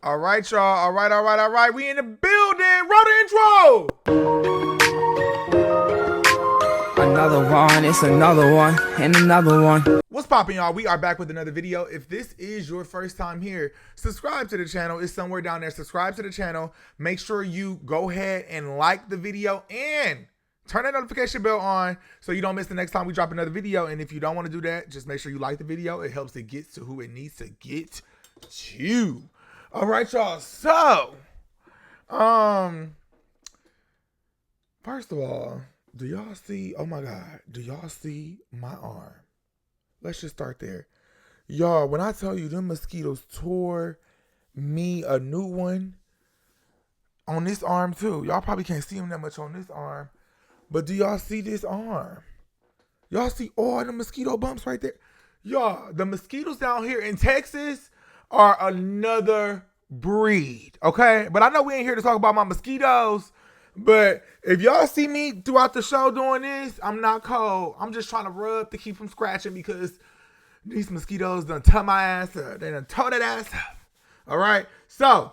All right, y'all. All right. We in the building. Roll the intro. Another one, it's another one, and another one. What's poppin', y'all? We are back with another video. If this is your first time here, subscribe to the channel. It's somewhere down there. Subscribe to the channel. Make sure you go ahead and like the video and turn that notification bell on so you don't miss the next time we drop another video. And if you don't want to do that, just make sure you like the video. It helps it get to who it needs to get to. All right, y'all. So, first of all, do y'all see, oh my God, do y'all see my arm? Let's just start there. Y'all, when I tell you them mosquitoes tore me a new one on this arm too. Y'all probably can't see them that much on this arm. But do y'all see this arm? Y'all see all the mosquito bumps right there? Y'all, the mosquitoes down here in Texas are another breed, okay? But I know we ain't here to talk about my mosquitoes. But if y'all see me throughout the show doing this, I'm not cold. I'm just trying to rub to keep from scratching because these mosquitoes done tore my ass up. They done tore that ass up. All right? So,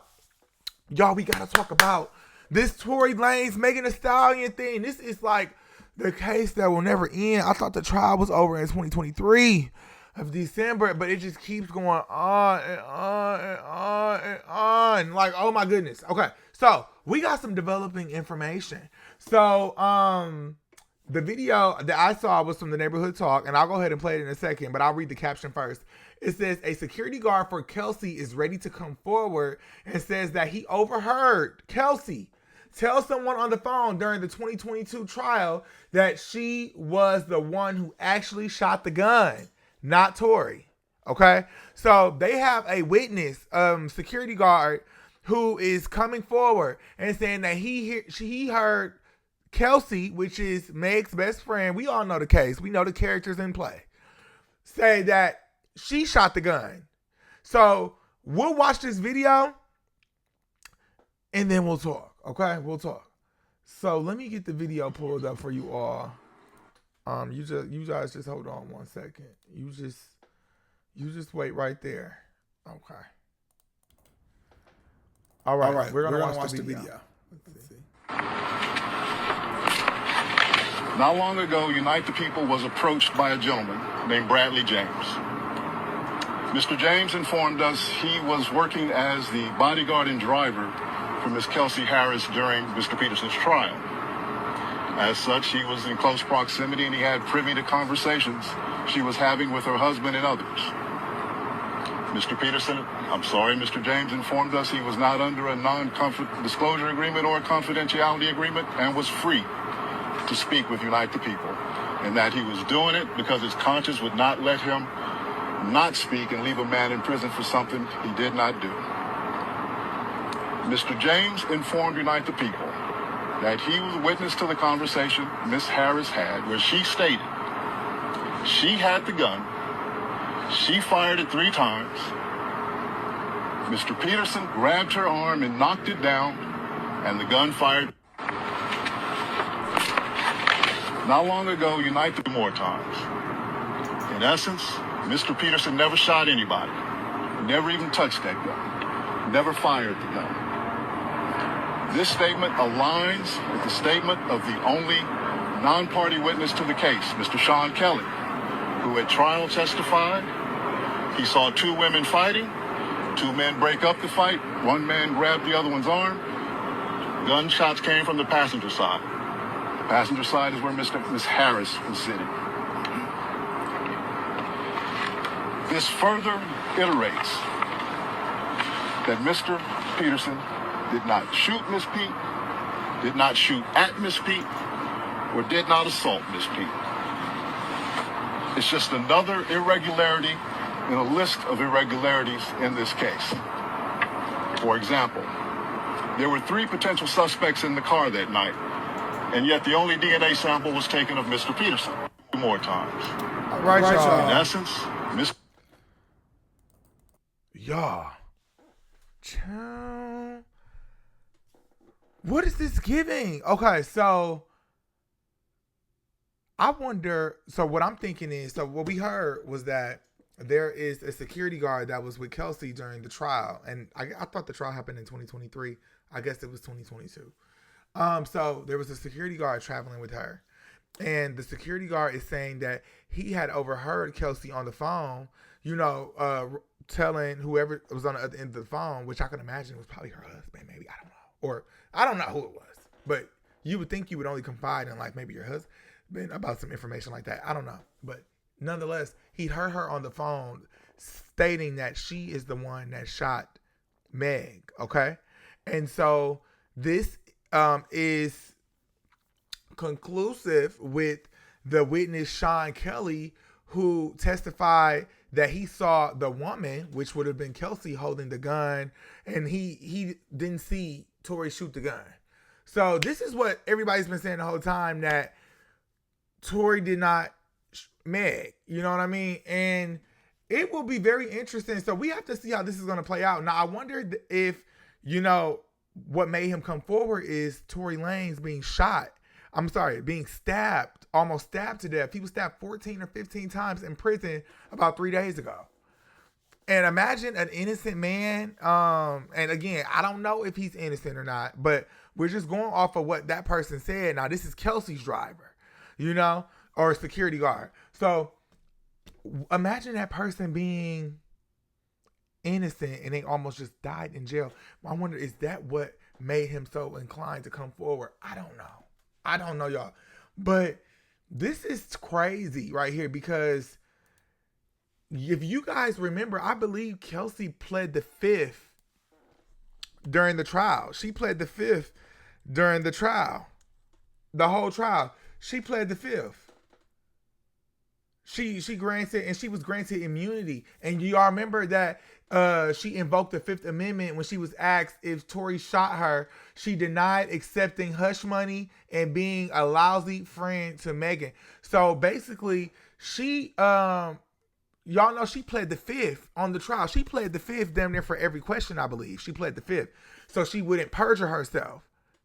y'all, we got to talk about this Tory Lanez Megan Thee Stallion thing. This is like the case that will never end. I thought the trial was over in 2023 of December, but it just keeps going on and on and on and on. Like, oh my goodness. Okay, so we got some developing information. So, the video that I saw was from the Neighborhood Talk, and I'll go ahead and play it in a second, but I'll read the caption first. It says, a security guard for Kelsey is ready to come forward and says that he overheard Kelsey tell someone on the phone during the 2022 trial that she was the one who actually shot the gun, not Tory. Okay? So they have a witness, security guard, who is coming forward and saying that he heard Kelsey, which is Meg's best friend. We all know the case. We know the characters in play. Say that she shot the gun. So we'll watch this video and then we'll talk. Okay, we'll talk. So let me get the video pulled up for you all. You guys just hold on one second. You just wait right there. Okay. All right. We're gonna watch the video. Let's see. Not long ago, Unite the People was approached by a gentleman named Bradley James. Mr. James informed us he was working as the bodyguard and driver for Miss Kelsey Harris during Mr. Peterson's trial. As such, he was in close proximity and he had privy to conversations she was having with her husband and others. Mr. James informed us he was not under a non-disclosure agreement or a confidentiality agreement and was free to speak with Unite the People, and that he was doing it because his conscience would not let him not speak and leave a man in prison for something he did not do. Mr. James informed Unite the People that he was a witness to the conversation Miss Harris had where she stated she had the gun, she fired it 3 times, Mr. Peterson grabbed her arm and knocked it down, and the gun fired. Not long ago, Unite the more times. In essence, Mr. Peterson never shot anybody, never even touched that gun, never fired the gun. This statement aligns with the statement of the only non-party witness to the case, Mr. Sean Kelly, who at trial testified he saw 2 women fighting, 2 men break up the fight, 1 man grabbed the other one's arm. Gunshots came from the passenger side. The passenger side is where Miss Harris was sitting. This further iterates that Mr. Peterson did not shoot Miss Pete, did not shoot at Miss Pete, or did not assault Miss Pete. It's just another irregularity in a list of irregularities in this case. For example, there were 3 potential suspects in the car that night, and yet the only DNA sample was taken of Mr. Peterson 2 more times. All right, y'all. In essence, Mr. Y'all. What is this giving? Okay, so I wonder, so what I'm thinking is, so what we heard was that there is a security guard that was with Kelsey during the trial, and I thought the trial happened in 2023. I guess it was 2022. So there was a security guard traveling with her, and the security guard is saying that he had overheard Kelsey on the phone, telling whoever was on the other end of the phone, which I can imagine was probably her husband, maybe, I don't know, or I don't know who it was, but you would think you would only confide in like maybe your husband about some information like that. I don't know, but nonetheless, he heard her on the phone stating that she is the one that shot Meg. Okay, and so this is conclusive with the witness Sean Kelly, who testified that he saw the woman, which would have been Kelsey, holding the gun, and he didn't see Tory shoot the gun. So this is what everybody's been saying the whole time, that Tory did not Meg. You know what I mean? And it will be very interesting. So we have to see how this is going to play out. Now, I wonder if, what made him come forward is Tory Lanez being stabbed, almost stabbed to death. He was stabbed 14 or 15 times in prison about 3 days ago. And imagine an innocent man. And again, I don't know if he's innocent or not, but we're just going off of what that person said. Now, this is Kelsey's driver, or security guard. So imagine that person being innocent and they almost just died in jail. I wonder, is that what made him so inclined to come forward? I don't know, y'all. But this is crazy right here, because if you guys remember, I believe Kelsey pled the fifth during the trial. She pled the fifth during the trial. The whole trial. She pled the fifth. She was granted immunity. And you all remember that she invoked the Fifth Amendment when she was asked if Tory shot her. She denied accepting hush money and being a lousy friend to Megan. So basically, she y'all know she pled the fifth on the trial. She pled the fifth damn near for every question, I believe. She pled the fifth. So she wouldn't perjure herself,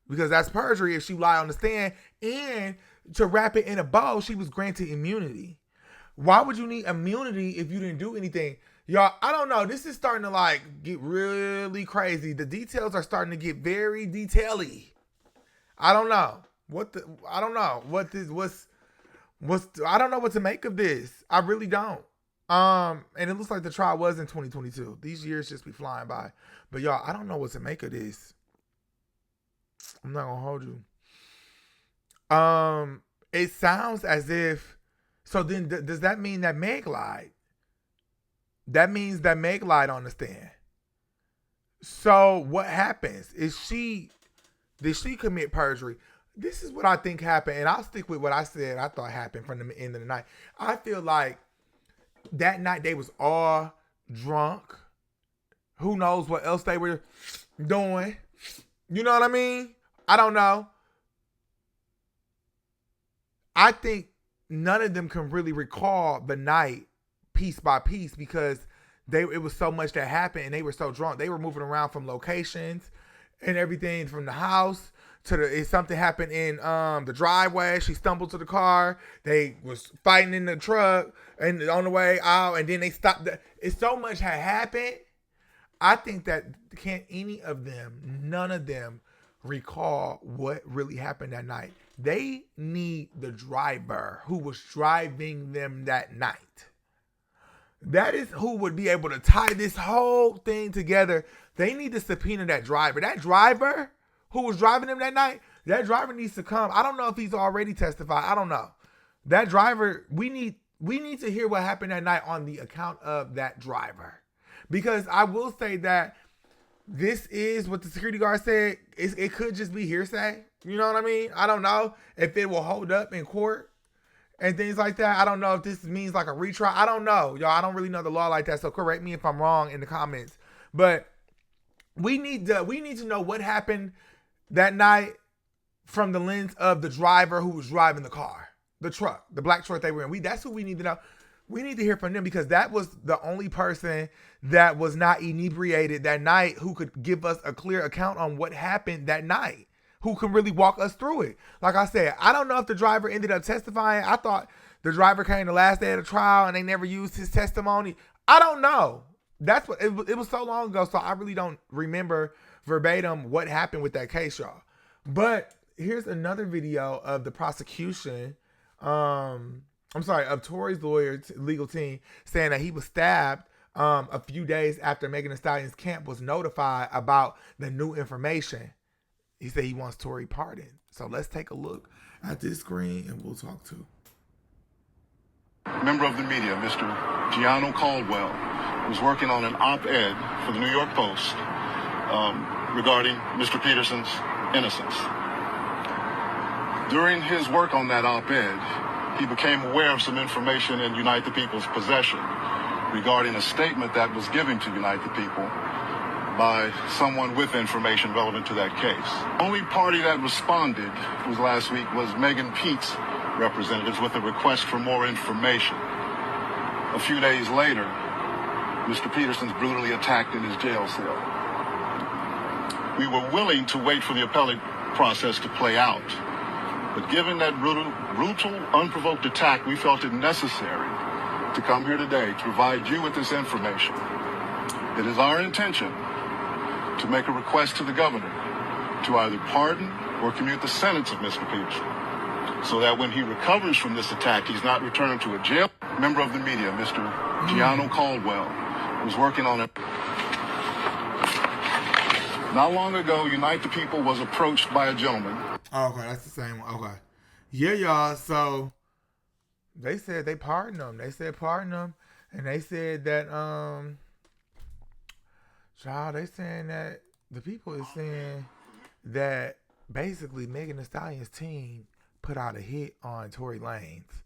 because that's perjury if she lied on the stand. And to wrap it in a bow, she was granted immunity. Why would you need immunity if you didn't do anything? Y'all, I don't know. This is starting to get really crazy. The details are starting to get very detaily. I don't know. I don't know what to make of this. I really don't. And it looks like the trial was in 2022. These years just be flying by. But y'all, I don't know what to make of this. I'm not gonna hold you. It sounds as if, so then does that mean that Meg lied? That means that Meg lied on the stand. So what happens? Did she commit perjury? This is what I think happened, and I'll stick with what I said I thought happened from the end of the night. I feel like that night they was all drunk. Who knows what else they were doing? You know what I mean? I don't know. I think none of them can really recall the night piece by piece, because it was so much that happened and they were so drunk. They were moving around from locations and everything, from the house to if something happened in the driveway. She stumbled to the car. They was fighting in the truck and on the way out, and then they stopped. It's so much had happened. I think that none of them recall what really happened that night. They need the driver who was driving them that night. That is who would be able to tie this whole thing together. They need to subpoena that driver. That driver who was driving them that night, that driver needs to come. I don't know if he's already testified. I don't know. That driver, we need to hear what happened that night on the account of that driver. Because I will say that this is what the security guard said. It could just be hearsay. You know what I mean? I don't know if it will hold up in court and things like that. I don't know if this means like a retrial. I don't know, y'all. I don't really know the law like that, so correct me if I'm wrong in the comments. But we need to know what happened that night from the lens of the driver who was driving the car, the truck, the black truck they were in. That's who we need to know. We need to hear from them, because that was the only person that was not inebriated that night who could give us a clear account on what happened that night, who can really walk us through it. Like I said, I don't know if the driver ended up testifying. I thought the driver came the last day of the trial and they never used his testimony. I don't know. That's what it was so long ago, so I really don't remember verbatim what happened with that case, y'all. But here's another video of the prosecution. Of Tory's legal team saying that he was stabbed a few days after Megan Thee Stallion's camp was notified about the new information. He said he wants Tory pardoned. So let's take a look at this screen and we'll talk to. Member of the media, Mr. Gianno Caldwell, was working on an op-ed for the New York Post regarding Mr. Peterson's innocence. During his work on that op-ed, he became aware of some information in Unite the People's possession regarding a statement that was given to Unite the People by someone with information relevant to that case. The only party that responded last week was Megan Pete's representatives with a request for more information. A few days later, Mr. Peterson's brutally attacked in his jail cell. We were willing to wait for the appellate process to play out, but given that brutal, unprovoked attack, we felt it necessary to come here today to provide you with this information. It is our intention to make a request to the governor to either pardon or commute the sentence of Mr. Peterson, so that when he recovers from this attack, he's not returned to a jail. Member of the media, Mr. Gianno Caldwell, was working on it. Not long ago, Unite the People was approached by a gentleman. Okay, that's the same one. Okay. Yeah, y'all. So they said they pardoned him. They said pardon him. And they said that, child, they saying that the people is saying that basically Megan Thee Stallion's team put out a hit on Tory Lanez.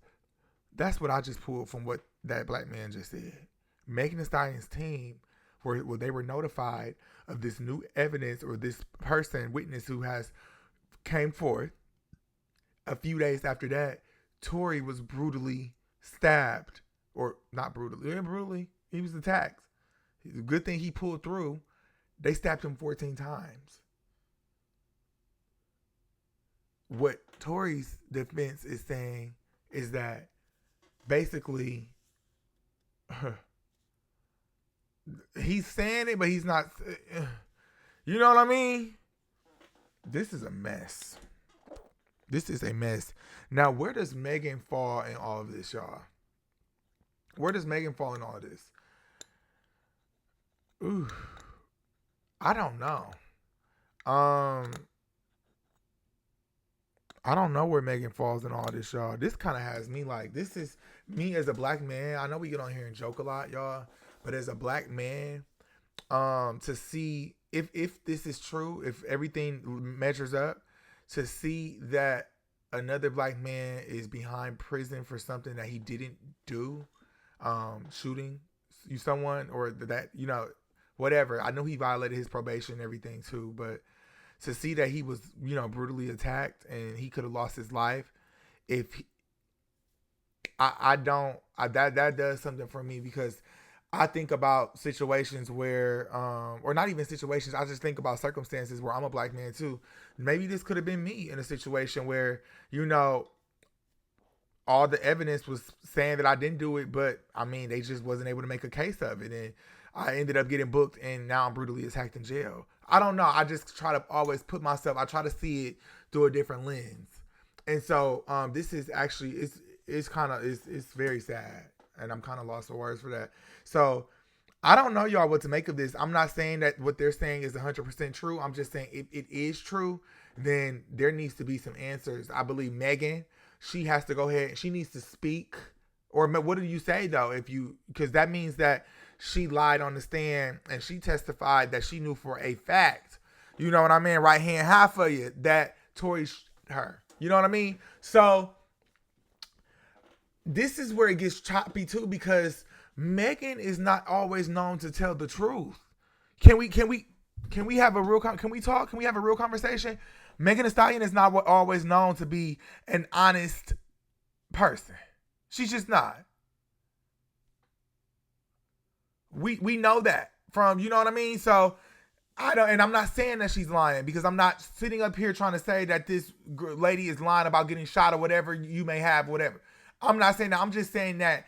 That's what I just pulled from what that black man just said. Megan Thee Stallion's team, where they were notified of this new evidence or this witness who has came forth. A few days after that, Tory was brutally stabbed, or not brutally, he was attacked. It's a good thing he pulled through. They stabbed him 14 times. What Tory's defense is saying is that basically he's saying it, but he's not. You know what I mean? This is a mess. This is a mess. Now, where does Megan fall in all of this, y'all? Where does Megan fall in all of this? Ooh, I don't know. I don't know where Megan falls in all this, y'all. This kind of has me like, this is me as a black man. I know we get on here and joke a lot, y'all, but as a black man, to see if this is true, if everything measures up, to see that another black man is behind prison for something that he didn't do, shooting someone, or that, you know, whatever. I know he violated his probation and everything too, but to see that he was, you know, brutally attacked and he could have lost his life, that does something for me, because I think about situations where, or not even situations, I just think about circumstances where I'm a black man too. Maybe this could have been me in a situation where, you know, all the evidence was saying that I didn't do it, but I mean, they just wasn't able to make a case of it. And I ended up getting booked and now I'm brutally attacked in jail. I don't know. I just try to always put myself, I try to see it through a different lens. And so this is actually, it's very sad. And I'm kind of lost for words for that. So I don't know, y'all, what to make of this. I'm not saying that what they're saying is 100% true. I'm just saying if it is true, then there needs to be some answers. I believe Megan, she has to go ahead. She needs to speak. Or what do you say, though? Because that means that she lied on the stand and she testified that she knew for a fact, you know what I mean? Right hand high for you, that Tory her. You know what I mean? So this is where it gets choppy too, because Megan is not always known to tell the truth. Can we have a real can we talk? Can we have a real conversation? Megan Thee Stallion is not always known to be an honest person. She's just not. We know that from, you know what I mean? So and I'm not saying that she's lying, because I'm not sitting up here trying to say that this lady is lying about getting shot or whatever you may have, whatever. I'm not saying that. I'm just saying that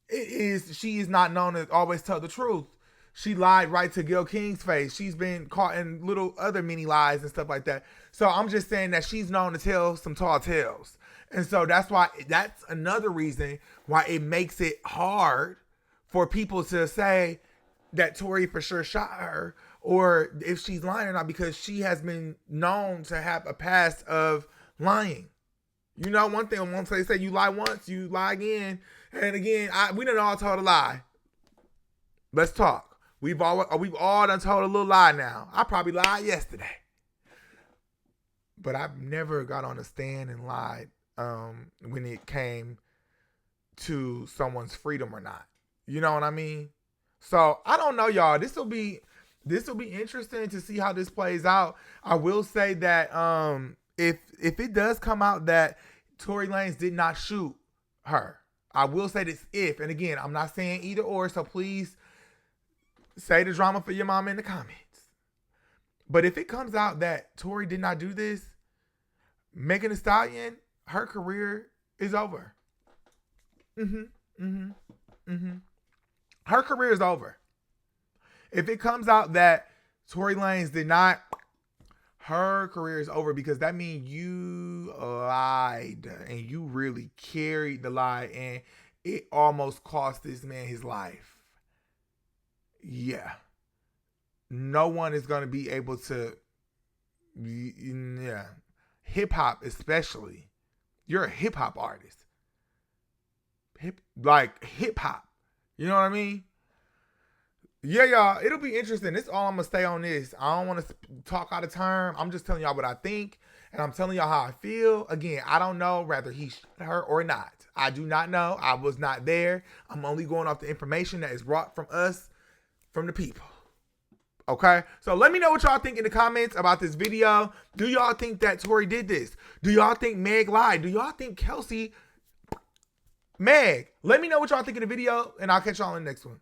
she is not known to always tell the truth. She lied right to Gil King's face. She's been caught in little other mini lies and stuff like that. So I'm just saying that she's known to tell some tall tales. And so that's another reason why it makes it hard for people to say that Tory for sure shot her or if she's lying or not, because she has been known to have a past of lying. You know, one thing, once they say you lie once, you lie again. And again, we done all told a lie. Let's talk. We've all done told a little lie now. I probably lied yesterday. But I've never got on a stand and lied when it came to someone's freedom or not. You know what I mean? So I don't know, y'all. This will be interesting to see how this plays out. I will say that if it does come out that Tory Lanez did not shoot her, I will say this if, and again, I'm not saying either or, so please say the drama for your mama in the comments. But if it comes out that Tory did not do this, Megan Thee Stallion, her career is over. Her career is over. If it comes out that Tory Lanez did not, her career is over, because that means you lied and you really carried the lie and it almost cost this man his life. Yeah. No one is going to be able to, hip hop especially. You're a hip hop artist. Hip hop. You know what I mean? Yeah, y'all, it'll be interesting. This is all I'm going to stay on this. I don't want to talk out of turn. I'm just telling y'all what I think, and I'm telling y'all how I feel. Again, I don't know whether he shot her or not. I do not know. I was not there. I'm only going off the information that is brought from us, from the people. Okay? So let me know what y'all think in the comments about this video. Do y'all think that Tory did this? Do y'all think Meg lied? Do y'all think Kelsey... Meg, let me know what y'all think in the video, and I'll catch y'all in the next one.